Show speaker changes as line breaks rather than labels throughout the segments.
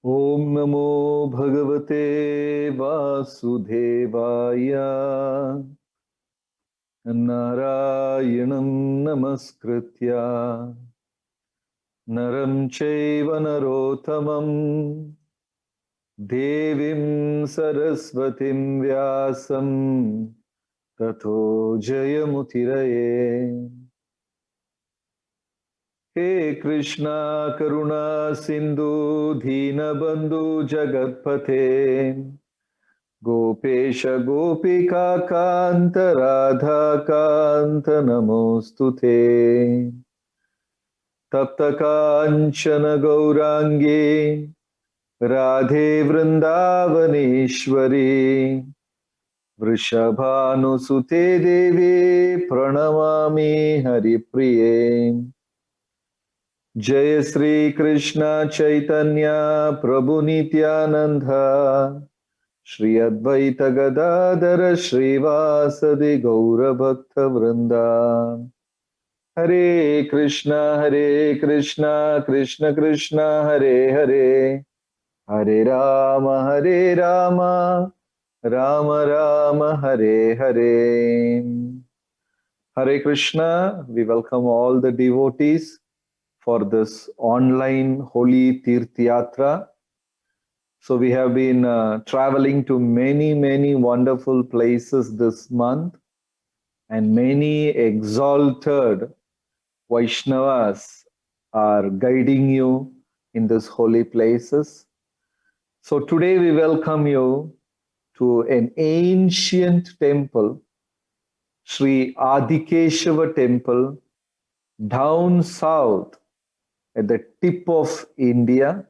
Om Namo Bhagavate Vasudevaya Narayanam Namaskritya Naram Chaiva Narottamam Devim Saraswatim Vyasam Tato Jayamutiraye. He Krishna Karuna Sindhu Dina Bandhu Jagatpate Gopesha Gopika Kanta Radha Kanta Namostute Tapta Kanchana Gaurangi Radhe Vrindavaneshwari Vrishabhanusute Devi Pranamami Haripriye. Jai Sri Krishna Chaitanya Prabhu Nityananda Shri Advaita Gadadara Shrivasadi Gaura Bhakta Vrinda. Hare Krishna Krishna Krishna Hare Hare Hare Rama Rama Rama Hare Hare. Hare Krishna, we welcome all the devotees for this online Holy Tirth Yatra. So we have been traveling to many wonderful places this month, and many exalted Vaishnavas are guiding you in these holy places. So today we welcome you to an ancient temple, Sri Adikeshava temple, down south at the tip of India.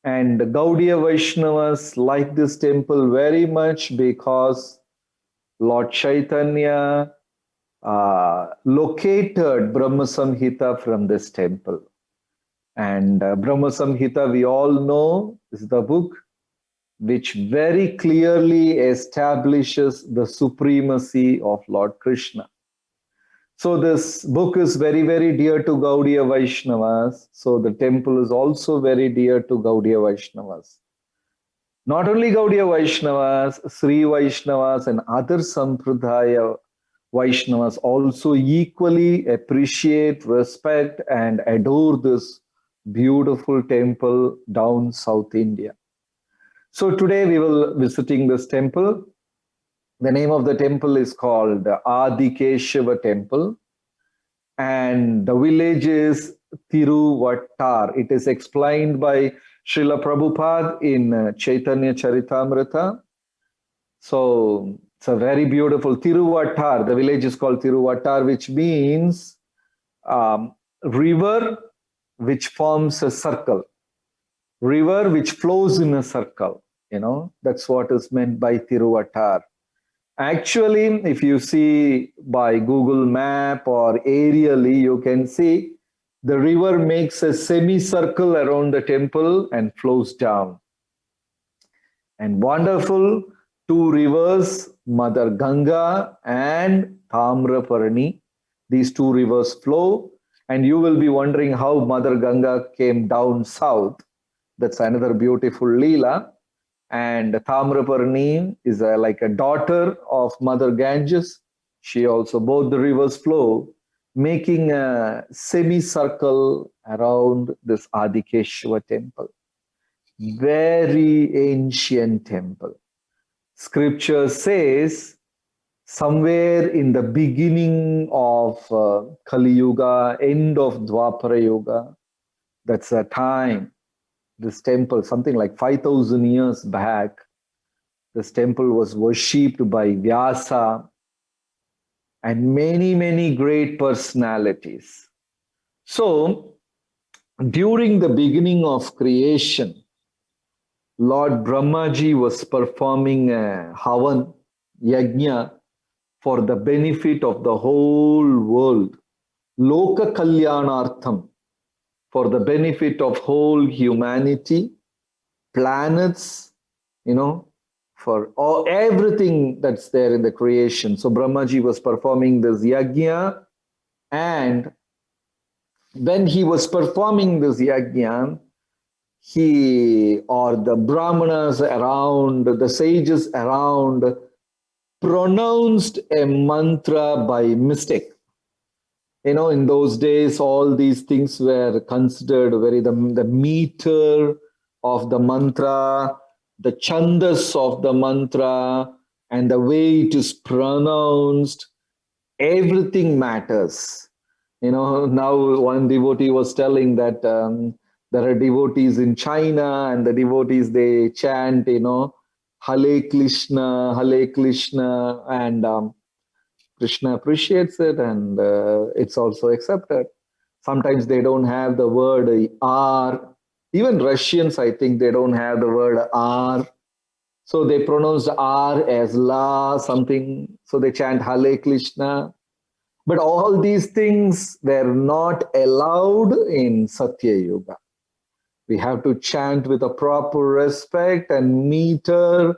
And the Gaudiya Vaishnavas like this temple very much because Lord Chaitanya located Brahma Samhita from this temple. And Brahma Samhita, we all know, is the book which very clearly establishes the supremacy of Lord Krishna. So this book is very dear to Gaudiya Vaishnavas. So the temple is also very dear to Gaudiya Vaishnavas. Not only Gaudiya Vaishnavas, Sri Vaishnavas and other Sampradaya Vaishnavas also equally appreciate, respect and adore this beautiful temple down South India. So today we will be visiting this temple. The name of the temple is called Adikeshava temple, and the village is Thiruvattar. It is explained by Srila Prabhupada in Chaitanya Charitamrita. So it's a very beautiful Thiruvattar. The village is called Thiruvattar, which means river which forms a circle. River which flows in a circle. You know, that's what is meant by Thiruvattar. Actually, if you see by Google Map or aerially, you can see the river makes a semicircle around the temple and flows down. And wonderful two rivers, Mother Ganga and Tamraparni. These two rivers flow, and you will be wondering how Mother Ganga came down south. That's another beautiful lila. And Tamraparni is like a daughter of Mother Ganges. She also, both the rivers flow, making a semicircle around this Adikeshava temple. Very ancient temple. Scripture says somewhere in the beginning of Kali Yuga, end of Dwapara Yuga, that's a time. This temple, something like 5,000 years back, this temple was worshipped by Vyasa and many great personalities. So, during the beginning of creation, Lord Brahmaji was performing a Havan, Yajna, for the benefit of the whole world. Loka Kalyanartham, for the benefit of whole humanity, planets, you know, for all, everything that's there in the creation. So Brahmaji was performing this yajna, and when he was performing this yajna, he or the Brahmanas around, the sages around, pronounced a mantra by mistake. In those days, all these things were considered the meter of the mantra, the chandas of the mantra, and the way it is pronounced. Everything matters. Now one devotee was telling that there are devotees in China, and the devotees, they chant, Hare Krishna, Hare Krishna, and Krishna appreciates it, and it's also accepted. Sometimes they don't have the word R. Even Russians, I think, they don't have the word R. So they pronounce R as La something. So they chant Hare Krishna. But all these things were not allowed in Satya Yuga. We have to chant with a proper respect and meter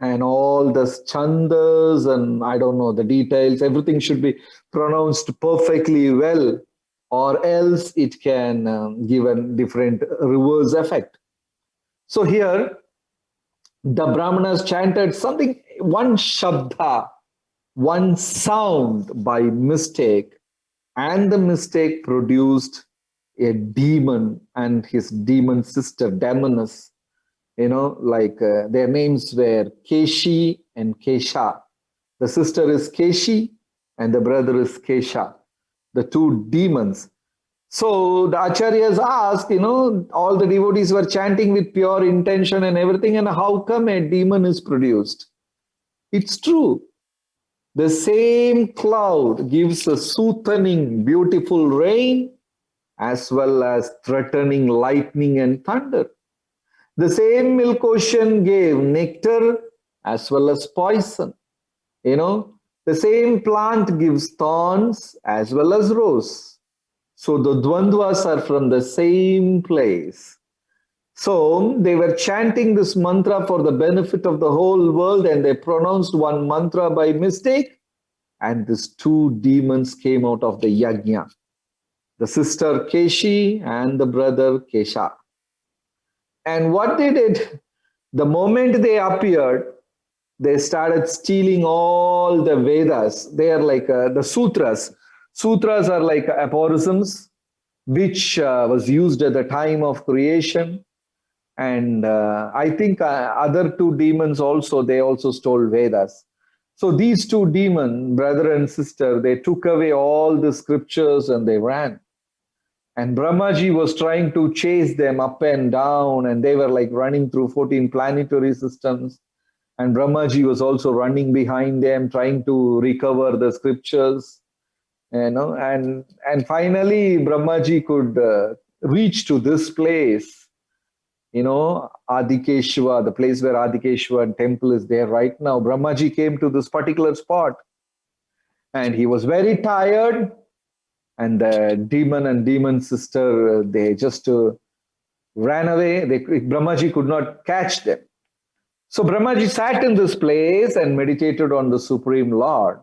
and all the chandas and I don't know, the details. Everything should be pronounced perfectly well, or else it can give a different reverse effect. So here, the Brahmanas chanted something, one shabda, one sound by mistake, and the mistake produced a demon and his demon sister, demoness. Their names were Keshi and Kesha. The sister is Keshi and the brother is Kesha, the two demons. So the acharyas asked, all the devotees were chanting with pure intention and everything, and how come a demon is produced? It's true. The same cloud gives a soothing, beautiful rain as well as threatening lightning and thunder. The same milk ocean gave nectar as well as poison. The same plant gives thorns as well as rose. So the dvandvas are from the same place. So they were chanting this mantra for the benefit of the whole world, and they pronounced one mantra by mistake, and these two demons came out of the yajna. The sister Keshi and the brother Kesha. And what they did, the moment they appeared, they started stealing all the Vedas. They are like the sutras. Sutras are like aphorisms, which was used at the time of creation. And I think other two demons also, they also stole Vedas. So these two demons, brother and sister, they took away all the scriptures and they ran. And Brahmaji was trying to chase them up and down, and they were like running through 14 planetary systems. And Brahmaji was also running behind them, trying to recover the scriptures. And finally Brahmaji could reach to this place. Adikeshava, the place where Adikeshava temple is there right now. Brahmaji came to this particular spot and he was very tired, and the demon and demon sister, they just ran away. Brahmaji could not catch them. So Brahmaji sat in this place and meditated on the Supreme Lord,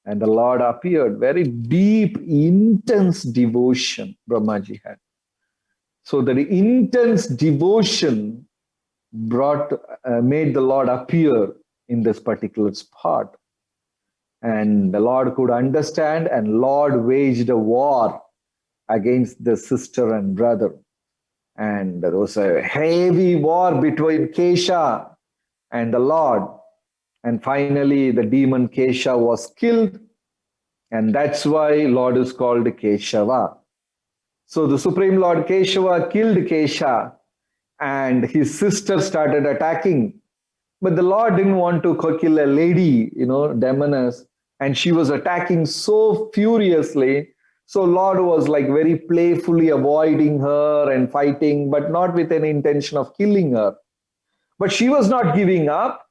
and the Lord appeared. Very deep, intense devotion Brahmaji had. So the intense devotion made the Lord appear in this particular spot. And the Lord could understand, and Lord waged a war against the sister and brother. And there was a heavy war between Kesha and the Lord. And finally, the demon Kesha was killed. And that's why Lord is called Keshava. So the Supreme Lord Keshava killed Kesha, and his sister started attacking. But the Lord didn't want to kill a lady, demoness, and she was attacking so furiously. So Lord was like very playfully avoiding her and fighting, but not with any intention of killing her. But she was not giving up.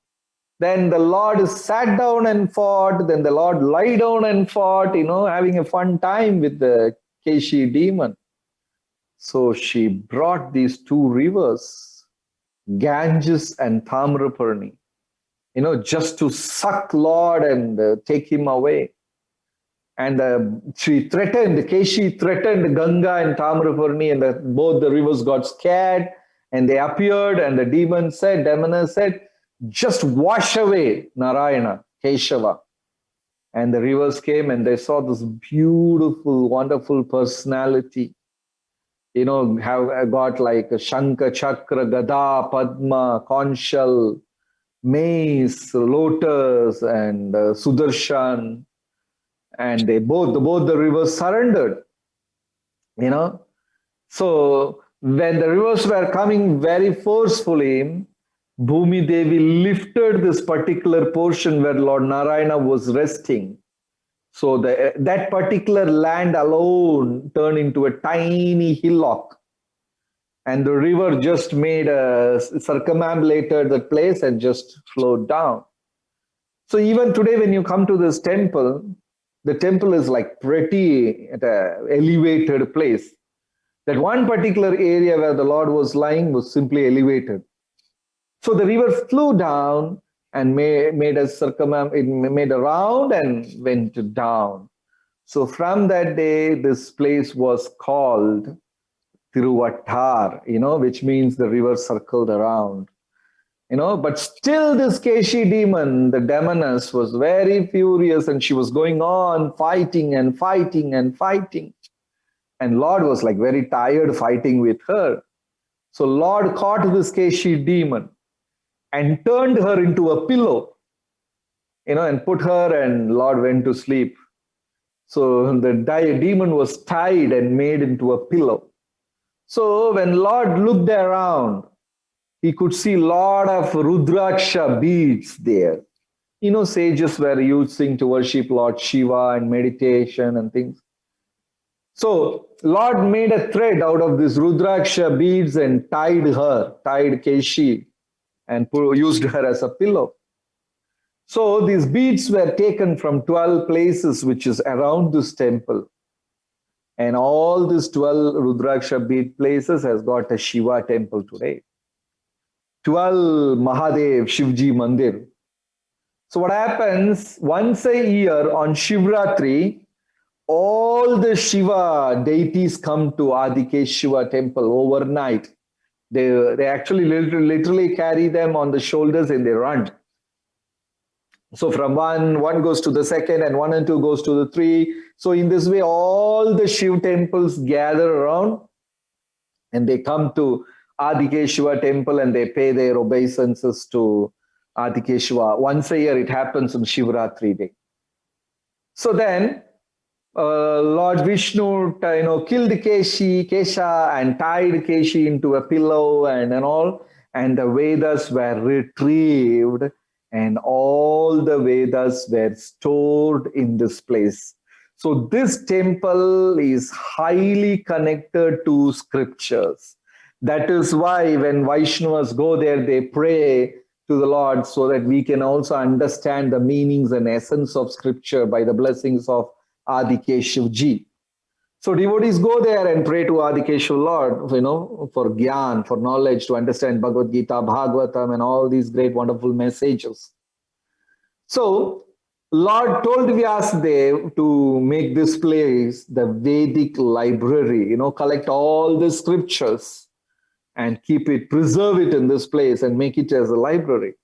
Then the Lord sat down and fought. Then the Lord lay down and fought, having a fun time with the Keshi demon. So she brought these two rivers, Ganges and Tamraparni, just to suck Lord and take him away. And Keshi threatened Ganga and Tamraparni, and both the rivers got scared And they appeared, and the demoness said, just wash away Narayana, Keshava. And the rivers came and they saw this beautiful, wonderful personality. Have got like a Shankha, Chakra, Gada, Padma, Conchal, Mace, Lotus, and Sudarshan. And both the rivers surrendered. So when the rivers were coming very forcefully, Bhumi Devi lifted this particular portion where Lord Narayana was resting. So that particular land alone turned into a tiny hillock. And the river just circumambulated the place and just flowed down. So even today when you come to this temple, the temple is like pretty at an elevated place. That one particular area where the Lord was lying was simply elevated. So the river flew down and made a round and went down. So from that day, this place was called Thiruvattar, which means the river circled around. But still this Keshi demon, the demoness, was very furious and she was going on fighting and fighting and fighting. And Lord was like very tired fighting with her. So Lord caught this Keshi demon and turned her into a pillow, and put her, and Lord went to sleep. So the demon was tied and made into a pillow. So when Lord looked around, he could see a lot of Rudraksha beads there. Sages were using to worship Lord Shiva and meditation and things. So Lord made a thread out of these Rudraksha beads and tied Keshi, and used her as a pillow. So these beads were taken from 12 places which is around this temple. And all these 12 Rudraksha bead places has got a Shiva temple today. 12 Mahadev Shivji Mandir. So what happens, once a year on Shivratri, all the Shiva deities come to Adikeshava temple overnight. They actually literally carry them on the shoulders and they run. So from one goes to the second, and 1 and 2 goes to the 3. So in this way, all the Shiv temples gather around and they come to Adikeshava temple and they pay their obeisances to Adikeshava. Once a year it happens on Shivratri day. So then Lord Vishnu, killed Kesha and tied Keshi into a pillow and all, and the Vedas were retrieved, and all the Vedas were stored in this place. So this temple is highly connected to scriptures. That is why when Vaishnavas go there, they pray to the Lord so that we can also understand the meanings and essence of scripture by the blessings of Adikeshav ji. So devotees go there and pray to Adikeshav Lord, for gyan, for knowledge, to understand Bhagavad Gita, Bhagavatam, and all these great, wonderful messages. So Lord told Vyasadeva to make this place the Vedic library, collect all the scriptures and preserve it in this place and make it as a library.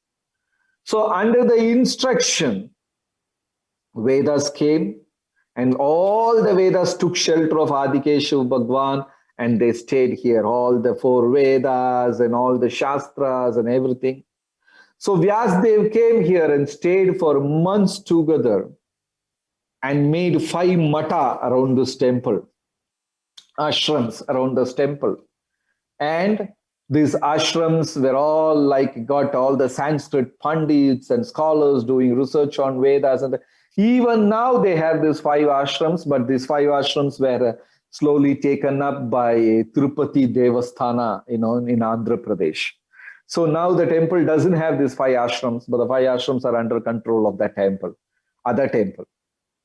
So under the instruction, Vedas came, and all the Vedas took shelter of Adikeshav Bhagwan, and they stayed here, all the 4 Vedas and all the Shastras and everything. So Vyasadeva came here and stayed for months together and made 5 mata around this temple, ashrams around this temple. And these ashrams were all got all the Sanskrit pandits and scholars doing research on Vedas. And even now they have these 5 ashrams, but these 5 ashrams were slowly taken up by Tirupati Devasthana, in Andhra Pradesh. So now the temple doesn't have these 5 ashrams, but the 5 ashrams are under control of that temple, other temple,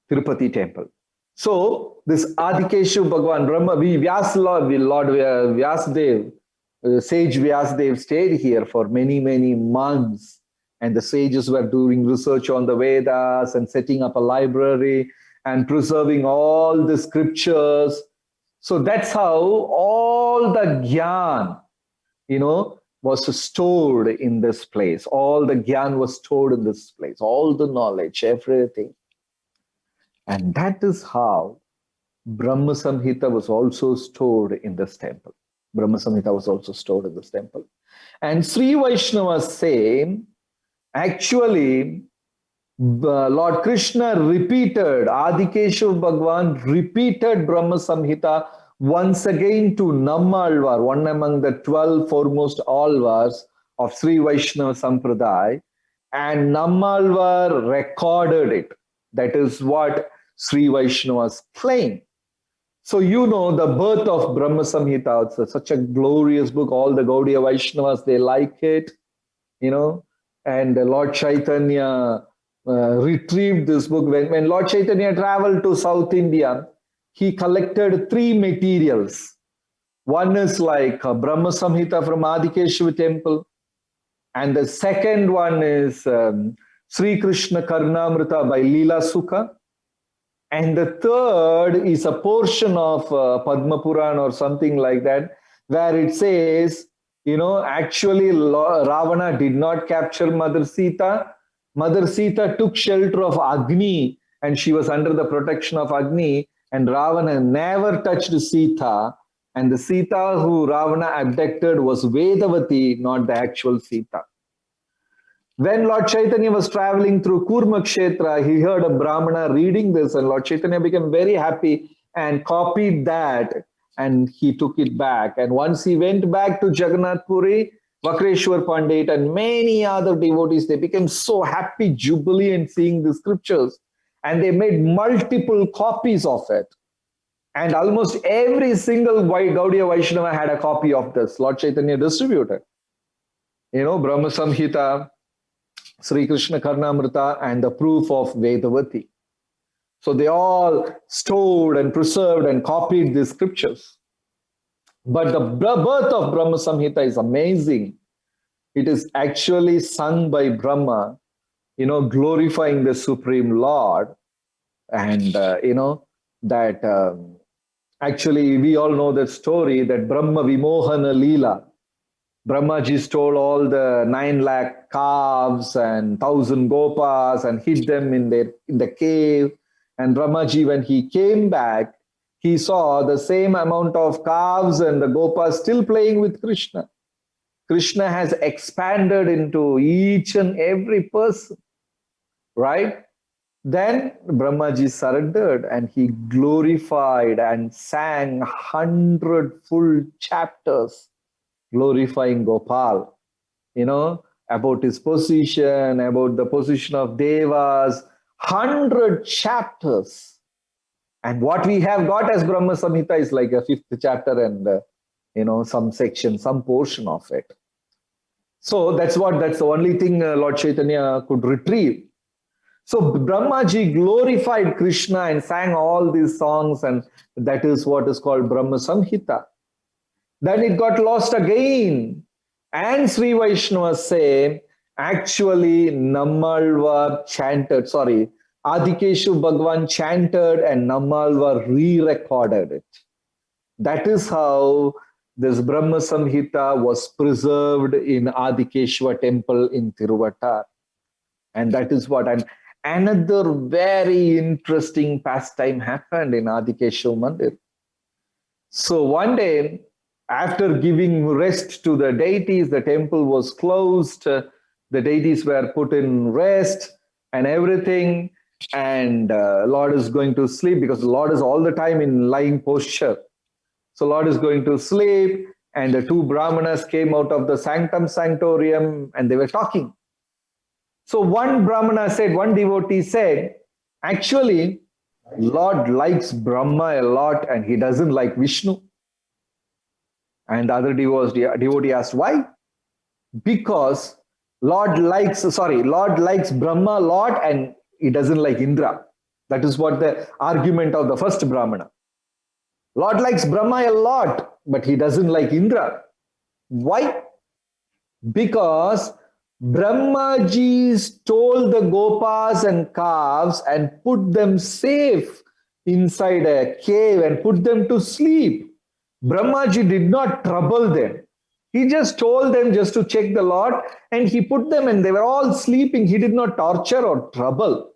Tirupati temple. So this Adikeshav Bhagwan, Brahma, Lord Vyasadeva, sage Vyasadeva stayed here for many, many months. And the sages were doing research on the Vedas and setting up a library and preserving all the scriptures. So that's how all the gyan, was stored in this place. All the gyan was stored in this place, all the knowledge, everything. And that is how Brahma Samhita was also stored in this temple. Brahma Samhita was also stored in this temple. And Sri Vaishnavas say, actually, Lord Krishna repeated, Adikeshav Bhagwan repeated Brahma Samhita once again to Nammalwar, one among the 12 foremost Alwars of Sri Vaishnava Sampradaya, and Nammalwar recorded it. That is what Sri Vaishnavas claim. So the birth of Brahma Samhita, it's such a glorious book. All the Gaudiya Vaishnavas, they like it, and Lord Chaitanya retrieved this book. When Lord Chaitanya traveled to South India, he collected 3 materials. One is like Brahma Samhita from Adikeshava temple, and the second one is Sri Krishna Karnamrita by Lila Sukha, and the third is a portion of Padma Puran or something like that, where it says, actually Ravana did not capture Mother Sita. Mother Sita took shelter of Agni, and she was under the protection of Agni, and Ravana never touched Sita, and the Sita who Ravana abducted was Vedavati, not the actual Sita. When Lord Chaitanya was traveling through Kurma Kshetra, he heard a Brahmana reading this, and Lord Chaitanya became very happy and copied that, and he took it back. And once he went back to Jagannath Puri, Vakreshwar Pandit and many other devotees, they became so happy, jubilant seeing the scriptures, and they made multiple copies of it. And almost every single Gaudiya Vaishnava had a copy of this. Lord Chaitanya distributed. Brahma Samhita, Sri Krishna Karnamrita, and the proof of Vedavati. So they all stored and preserved and copied these scriptures. But the birth of Brahma Samhita is amazing. It is actually sung by Brahma, glorifying the Supreme Lord. And, that actually we all know that story that Brahma vimohan lila. Brahmaji stole all the 9 lakh calves and 1,000 gopas and hid them in the cave. And Brahmaji, when he came back, he saw the same amount of calves and the gopas still playing with Krishna. Krishna has expanded into each and every person, right? Then Brahmaji surrendered and he glorified and sang 100 full chapters glorifying Gopal, about his position, about the position of Devas, 100 chapters. And what we have got as Brahma Samhita is like a 5th chapter and, some section, some portion of it. So that's the only thing Lord Chaitanya could retrieve. So Brahmaji glorified Krishna and sang all these songs, and that is what is called Brahma Samhita. Then it got lost again. And Sri Vaishnavas say, actually Nammalwar chanted, Adikeshav Bhagwan chanted and Nammalwar re-recorded it. That is how this Brahma Samhita was preserved in Adikeshava temple in Thiruvattar. And that is what. And another very interesting pastime happened in Adikeshava Mandir. So one day, after giving rest to the deities, the temple was closed. The deities were put in rest and everything. And Lord is going to sleep because the Lord is all the time in lying posture. So Lord is going to sleep, and the 2 Brahmanas came out of the sanctum sanctorium and they were talking. So one devotee said, actually, Lord likes Brahma a lot and he doesn't like Vishnu. And the other devotee asked, why? Because Lord likes Brahma a lot and he doesn't like Indra. That is what the argument of the first Brahmana. Lord likes Brahma a lot, but he doesn't like Indra. Why? Because Brahmaji stole the gopas and calves and put them safe inside a cave and put them to sleep. Brahmaji did not trouble them. He just told them just to check the Lord, and he put them, and they were all sleeping. He did not torture or trouble.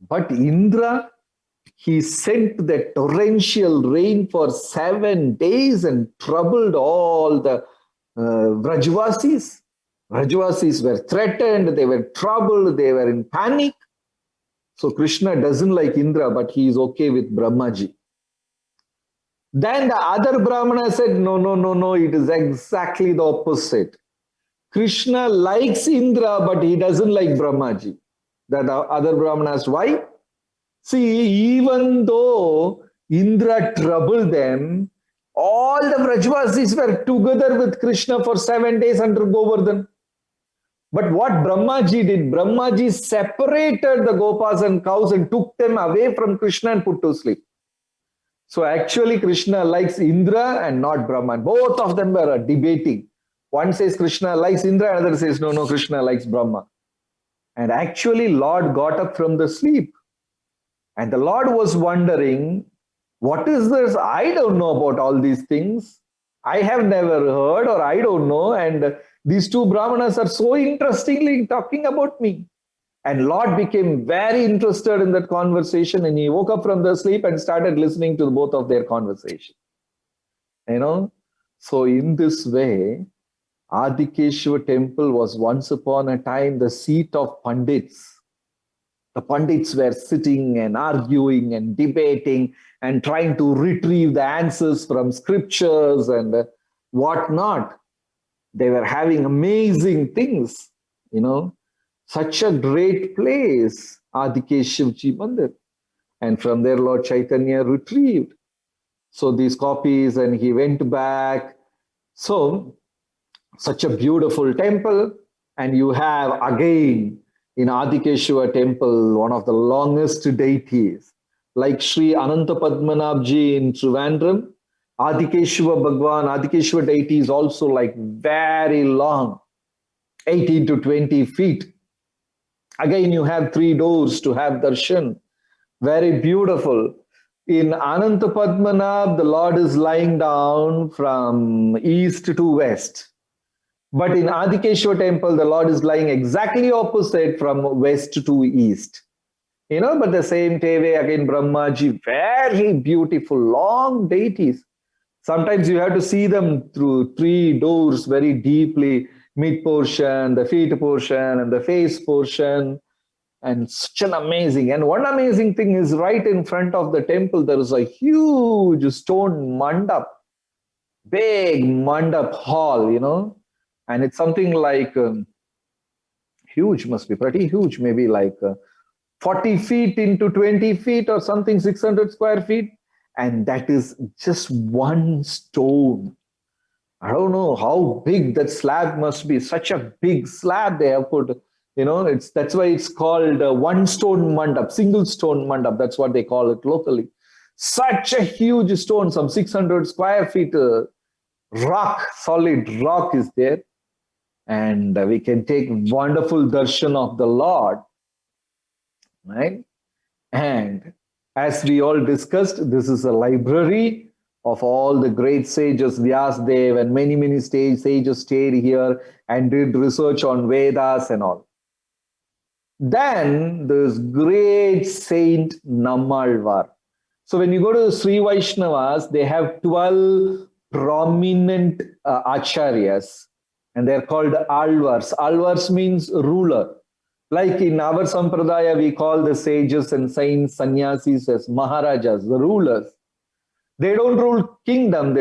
But Indra, he sent the torrential rain for 7 days and troubled all the Vrajvasis. Vrajvasis were threatened, they were troubled, they were in panic. So Krishna doesn't like Indra, but he is okay with Brahmaji. Then the other Brahmana said, no, no, no, no, it is exactly the opposite. Krishna likes Indra, but he doesn't like Brahmaji. The other Brahmana asked, why? See, even though Indra troubled them, all the Vrajvasis were together with Krishna for 7 days under Govardhan. But what Brahmaji did, Brahmaji separated the Gopas and cows and took them away from Krishna and put to sleep. So actually Krishna likes Indra and not Brahman. Both of them were debating. One says Krishna likes Indra, another says no, no, Krishna likes Brahma. And actually Lord got up from the sleep. And the Lord was wondering, what is this? I don't know about all these things. I have never heard, or I don't know. And these two Brahmanas are so interestingly talking about me. And Lord became very interested in that conversation, and he woke up from the sleep and started listening to both of their conversation. You know, so in this way, Adikeshava temple was once upon a time the seat of Pandits. The Pandits were sitting and arguing and debating and trying to retrieve the answers from scriptures and whatnot. They were having amazing things, you know. Such a great place, Adikeshavji Mandir. And from there, Lord Chaitanya retrieved. So these copies, and he went back. So, such a beautiful temple. And you have again, in Adikeshava temple, one of the longest deities, like Sri Ananta Padmanabhji in Trivandrum. Adikeshava Bhagwan, Adikeshava deity is also like very long, 18 to 20 feet. Again, you have 3 doors to have darshan. Very beautiful. In Ananta Padmanabh, the Lord is lying down from east to west. But in Adikeshava temple, the Lord is lying exactly opposite from west to east. You know, but the same way, again, Brahmaji, very beautiful, long deities. Sometimes you have to see them through 3 doors very deeply, mid portion, the feet portion, and the face portion. And such an amazing, and one amazing thing is right in front of the temple, there is a huge stone mandap, big mandap hall, you know, and it's something like huge, must be pretty huge, maybe like 40 feet into 20 feet or something, 600 square feet. And that is just one stone. I don't know how big that slab must be. Such a big slab they have put. You know, that's why it's called one stone mandap, single stone mandap. That's what they call it locally. Such a huge stone, some 600 square feet rock, solid rock is there. And we can take wonderful darshan of the Lord. Right? And as we all discussed, this is a library of all the great sages, Vyasa and many sages stayed here and did research on Vedas and all. Then there's great saint Nammalwar. So when you go to the Sri Vaishnavas, they have 12 prominent acharyas, and they're called Alwars. Alwars means ruler. Like in our Sampradaya, we call the sages and saints, sannyasis as Maharajas, the rulers. They don't rule kingdom,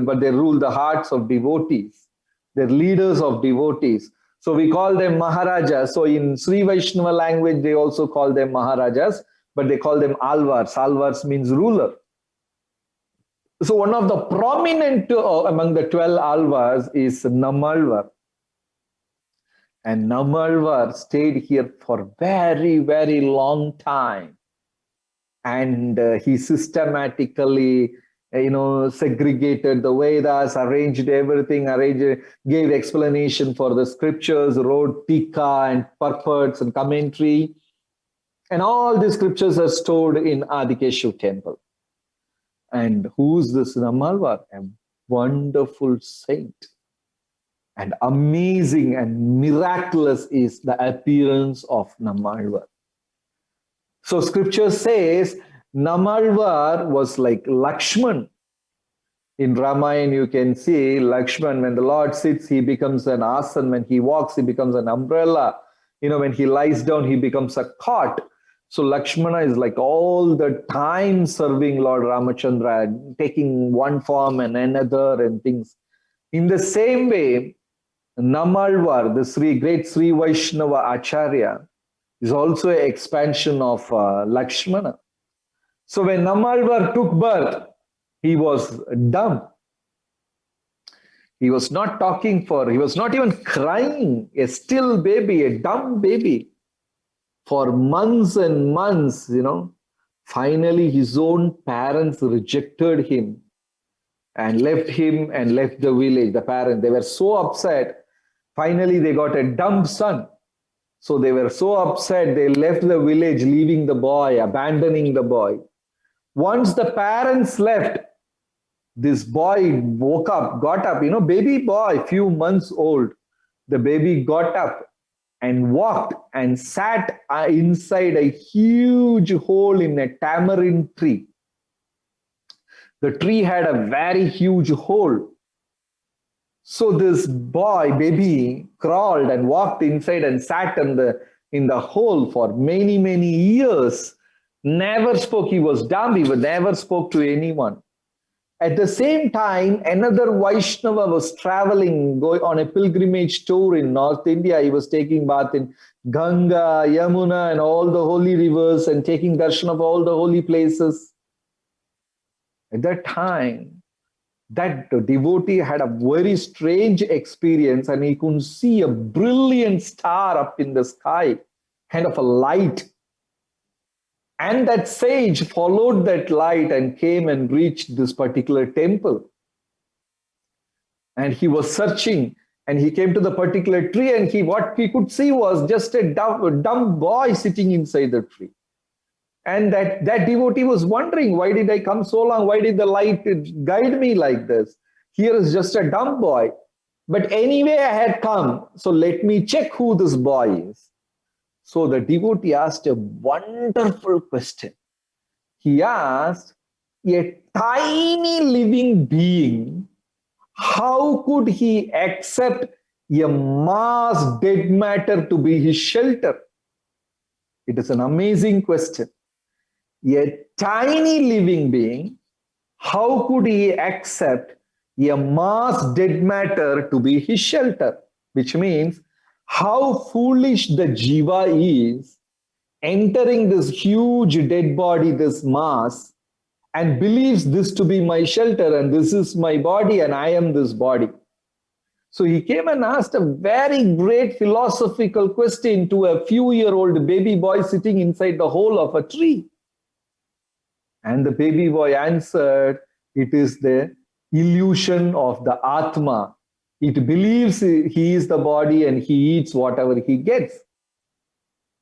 but they rule the hearts of devotees. They're leaders of devotees. So we call them Maharajas. So in Sri Vaishnava language, they also call them Maharajas, but they call them Alwars. Alwars means ruler. So one of the prominent among the 12 Alwars is Nammalwar. And Nammalwar stayed here for very long time. And he systematically, segregated the Vedas, arranged everything, gave explanation for the scriptures, wrote tika and purports and commentary. And all the scriptures are stored in Adikeshav temple. And who's this Nammalwar? A wonderful saint. And amazing and miraculous is the appearance of Nammalwar. So scripture says Nammalwar was like Lakshman. In Ramayana, you can see Lakshman, when the Lord sits, he becomes an asan. When he walks, he becomes an umbrella. When he lies down, he becomes a cot. So Lakshmana is like all the time serving Lord Ramachandra, taking one form and another and things. In the same way, Nammalwar, the great Sri Vaishnava Acharya, is also an expansion of Lakshmana. So when Nammalwar took birth, he was dumb. He was not talking he was not even crying, a still baby, a dumb baby. For months and months, finally his own parents rejected him and left him and left the village. The parents, they were so upset. Finally, they got a dumb son. So they were so upset, they left the village, leaving the boy, abandoning the boy. Once the parents left, this boy woke up, got up, baby boy, few months old. The baby got up and walked and sat inside a huge hole in a tamarind tree. The tree had a very huge hole. So this baby, crawled and walked inside and sat in the hole for many, many years. Never spoke. He was dumb. He never spoke to anyone. At the same time, another Vaishnava was traveling, going on a pilgrimage tour in North India. He was taking bath in Ganga, Yamuna, and all the holy rivers and taking darshan of all the holy places. At that time, that devotee had a very strange experience, and he could see a brilliant star up in the sky, kind of a light. And that sage followed that light and came and reached this particular temple. And he was searching, and he came to the particular tree, and what he could see was just a dumb boy sitting inside the tree. And that devotee was wondering, why did I come so long? Why did the light guide me like this? Here is just a dumb boy. But anyway, I had come, so let me check who this boy is. So the devotee asked a wonderful question. He asked, a tiny living being, how could he accept a mass dead matter to be his shelter? It is an amazing question. A tiny living being, how could he accept a mass dead matter to be his shelter? Which means, how foolish the jiva is entering this huge dead body, this mass, and believes this to be my shelter, and this is my body, and I am this body. So he came and asked a very great philosophical question to a few-year-old baby boy sitting inside the hole of a tree. And the baby boy answered, it is the illusion of the Atma. It believes he is the body and he eats whatever he gets.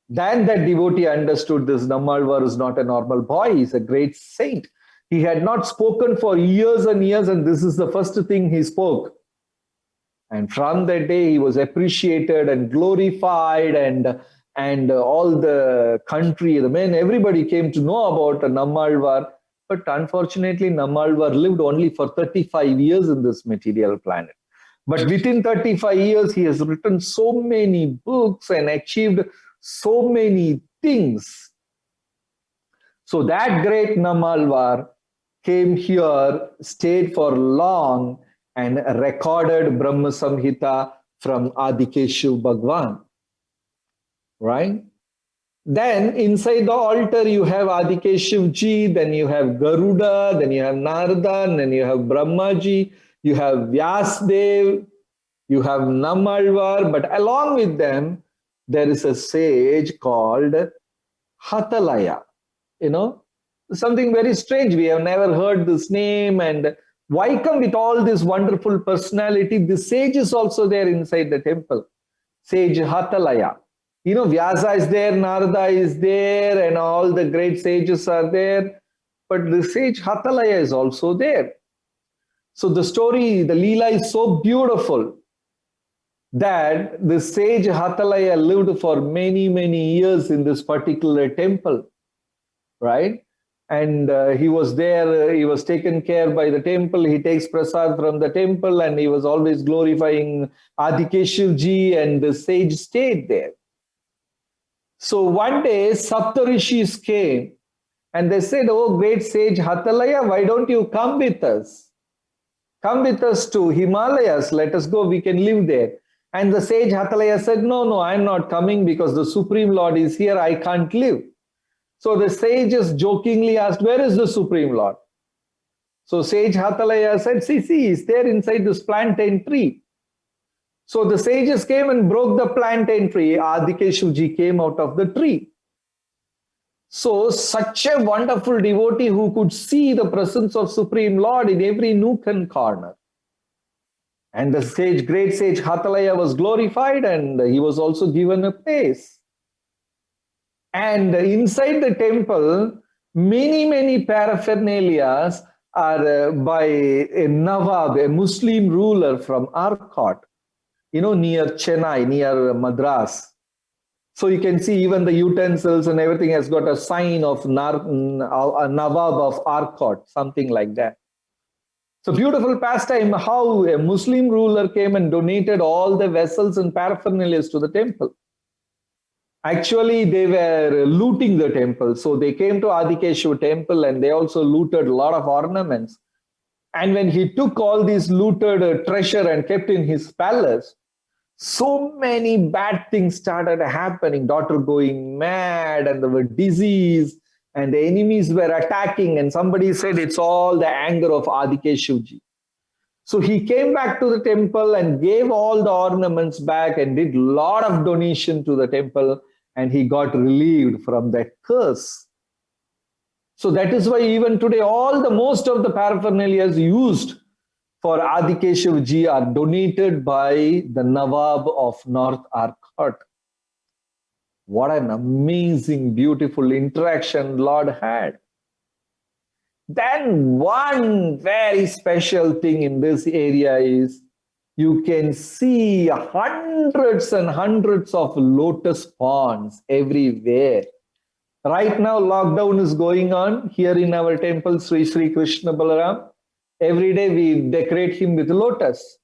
Then that devotee understood this Nammalwar is not a normal boy, he's a great saint. He had not spoken for years and years, and this is the first thing he spoke. And from that day, he was appreciated and glorified, and all the country, the men, everybody came to know about Nammalwar. But unfortunately, Nammalwar lived only for 35 years in this material planet. But within 35 years, he has written so many books and achieved so many things. So that great Nammalwar came here, stayed for long, and recorded Brahma Samhita from Adikeshav Bhagwan. Right? Then inside the altar, you have Adikeshav ji, then you have Garuda, then you have Narada, then you have Brahma ji, you have Vyasa, you have Nammalwar, but along with them, there is a sage called Hatalaya. Something very strange. We have never heard this name. And why come with all this wonderful personality? The sage is also there inside the temple. Sage Hatalaya. Vyasa is there, Narada is there, and all the great sages are there. But the sage Hatalaya is also there. So the story, the lila is so beautiful. that the sage Hatalaya lived for many, many years in this particular temple, right? And he was there, he was taken care by the temple, he takes prasad from the temple, and he was always glorifying Adikeshav ji, and the sage stayed there. So one day, Saptarishis came and they said, "Oh, great sage Hatalaya, why don't you come with us? Come with us to Himalayas, let us go, we can live there." And the sage Hatalaya said, "No, I'm not coming because the Supreme Lord is here, I can't live." So the sages jokingly asked, "Where is the Supreme Lord?" So sage Hatalaya said, see, he's there inside this plantain tree. So the sages came and broke the plantain tree. Adikeshav ji came out of the tree. So such a wonderful devotee who could see the presence of Supreme Lord in every nook and corner. And the sage, great sage Hatalaya was glorified, and he was also given a place. And inside the temple, many paraphernalias are by a Nawab, a Muslim ruler from Arcot, near Chennai, near Madras. So you can see even the utensils and everything has got a sign of Nawab of Arcot, something like that. So beautiful pastime how a Muslim ruler came and donated all the vessels and paraphernalia to the temple. Actually, they were looting the temple. So they came to Adikeshav temple and they also looted a lot of ornaments. And when he took all these looted treasure and kept in his palace, so many bad things started happening. Daughter going mad, and there were disease, and the enemies were attacking. And somebody said it's all the anger of Adikeshav ji. So he came back to the temple and gave all the ornaments back and did a lot of donation to the temple, and he got relieved from that curse. So that is why even today most of the paraphernalia used for Adikeshav ji are donated by the Nawab of North Arcot. What an amazing, beautiful interaction Lord had. Then one very special thing in this area is you can see hundreds and hundreds of lotus ponds everywhere. Right now, lockdown is going on here in our temple, Sri Krishna Balaram. Every day we decorate him with lotus.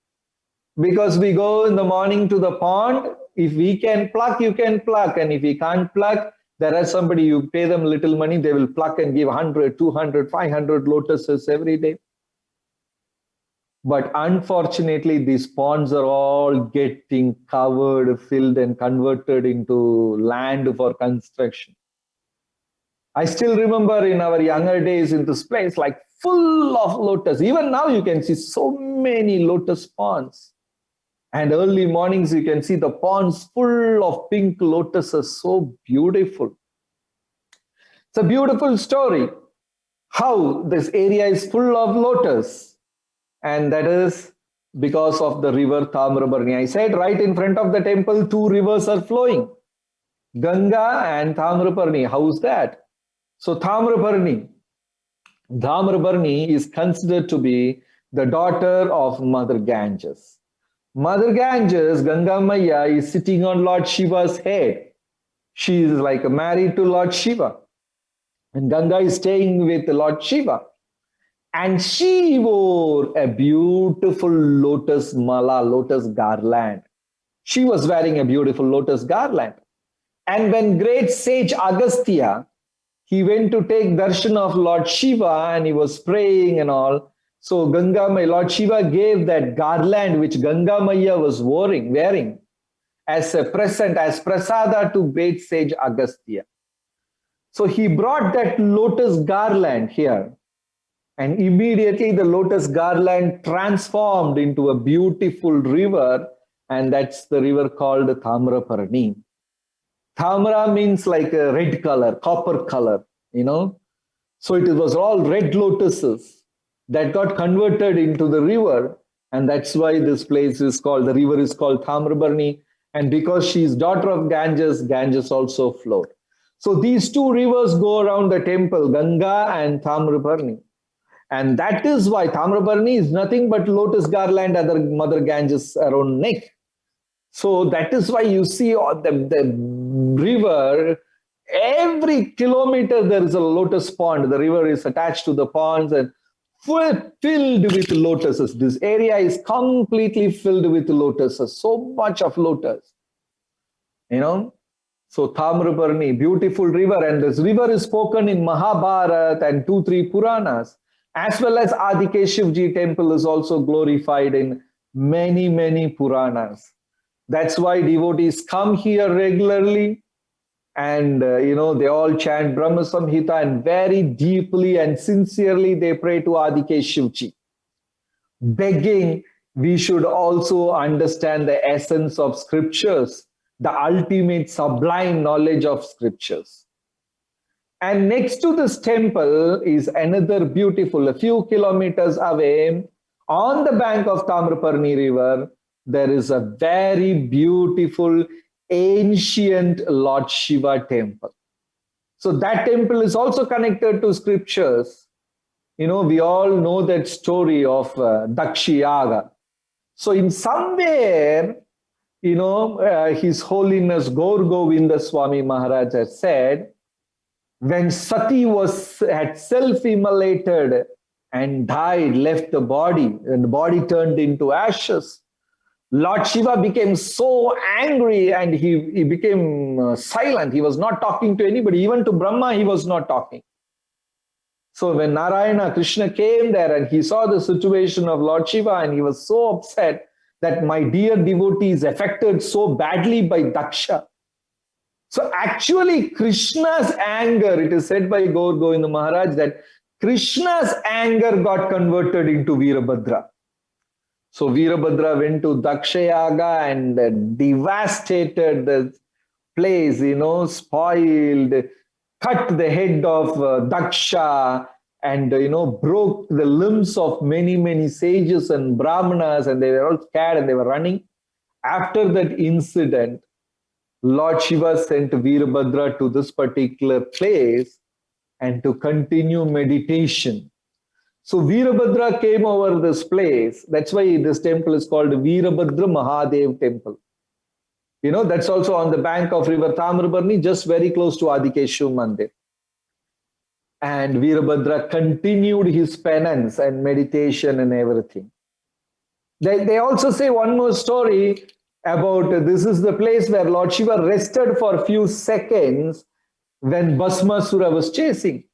Because we go in the morning to the pond. If we can pluck, you can pluck. And if we can't pluck, there is somebody, you pay them little money, they will pluck and give 100, 200, 500 lotuses every day. But unfortunately, these ponds are all getting covered, filled, and converted into land for construction. I still remember in our younger days in this place, like full of lotus. Even now you can see so many lotus ponds. And early mornings you can see the ponds full of pink lotuses, so beautiful. It's a beautiful story how this area is full of lotus. And that is because of the river Tamraparni. I said right in front of the temple, two rivers are flowing, Ganga and Tamraparni. How is that? So Tamraparni is considered to be the daughter of Mother Ganges. Mother Ganges, Ganga Maya, is sitting on Lord Shiva's head. She is like married to Lord Shiva. And Ganga is staying with Lord Shiva. And she wore a beautiful lotus mala, lotus garland. She was wearing a beautiful lotus garland. And when great sage Agastya, he went to take darshan of Lord Shiva and he was praying and all. So Lord Shiva gave that garland which Ganga Maya was wearing as a present, as prasada to great sage Agastya. So he brought that lotus garland here. And immediately the lotus garland transformed into a beautiful river. And that's the river called Tamraparni. Tamra means like a red color, copper color, So it was all red lotuses that got converted into the river. And that's why this place is called, the river is called Tamraparni. And because she is daughter of Ganges, Ganges also flowed. So these two rivers go around the temple, Ganga and Tamraparni. And that is why Tamraparni is nothing but lotus garland under Mother Ganges around neck. So that is why you see on the river, every kilometer there is a lotus pond. The river is attached to the ponds and filled with lotuses. This area is completely filled with lotuses, so much of lotus. You know, so Tamraparni, beautiful river, and this river is spoken in Mahabharata and 2-3 Puranas, as well as Adikeshav temple is also glorified in many, many Puranas. That's why devotees come here regularly, and they all chant Brahma Samhita, and very deeply and sincerely they pray to Adikeshav, begging we should also understand the essence of scriptures, the ultimate sublime knowledge of scriptures. And next to this temple is another beautiful, a few kilometers away, on the bank of Tamraparni river, there is a very beautiful ancient Lord Shiva temple. So that temple is also connected to scriptures. We all know that story of Daksha Yajna. So in somewhere, His Holiness Gaur Govinda Swami Maharaj has said, when Sati had self-immolated and died, left the body, and the body turned into ashes, Lord Shiva became so angry and he became silent. He was not talking to anybody. Even to Brahma, he was not talking. So when Narayana, Krishna came there and he saw the situation of Lord Shiva, and he was so upset that my dear devotee is affected so badly by Daksha. So actually Krishna's anger, it is said by Gaur Govinda Maharaj that Krishna's anger got converted into Veerbhadra. So Veerbhadra went to Daksha Yajna and devastated the place, spoiled, cut the head of Daksha, and broke the limbs of many, many sages and brahmanas, and they were all scared and they were running. After that incident, Lord Shiva sent Veerbhadra to this particular place and to continue meditation. So Veerbhadra came over this place. That's why this temple is called Veerbhadra Mahadev temple. That's also on the bank of river Tamraparni, just very close to Adikeshav Mandir. And Veerbhadra continued his penance and meditation and everything. They also say one more story about this is the place where Lord Shiva rested for a few seconds when Bhasmasura was chasing.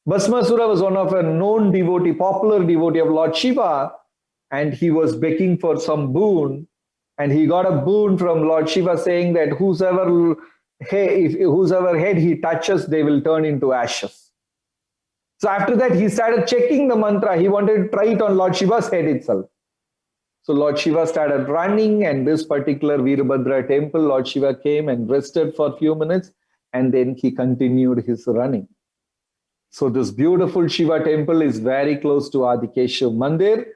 Bhasmasura was one of a known devotee, popular devotee of Lord Shiva, and he was begging for some boon, and he got a boon from Lord Shiva saying that whosoever head he touches, they will turn into ashes. So after that, he started checking the mantra. He wanted to try it on Lord Shiva's head itself. So Lord Shiva started running, and this particular Veerbhadra temple, Lord Shiva came and rested for a few minutes, and then he continued his running. So this beautiful Shiva temple is very close to Adikeshav Mandir,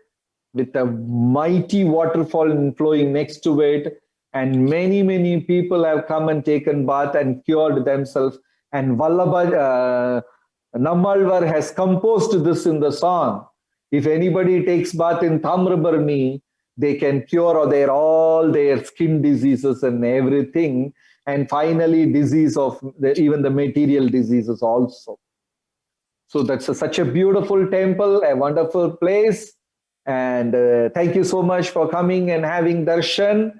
with a mighty waterfall flowing next to it. And many, many people have come and taken bath and cured themselves. And Nammalwar has composed this in the song. If anybody takes bath in Tamraparni, they can cure all their skin diseases and everything. And finally, disease of even the material diseases also. So that's such a beautiful temple, a wonderful place. And thank you so much for coming and having darshan.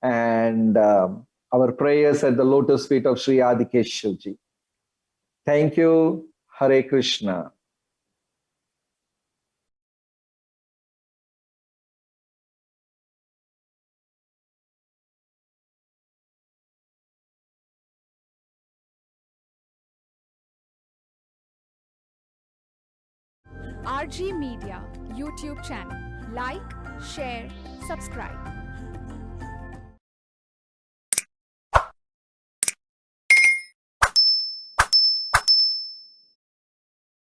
And our prayers at the lotus feet of Sri Adikeshav. Thank you. Hare Krishna.
RG Media YouTube channel. Like, share, subscribe.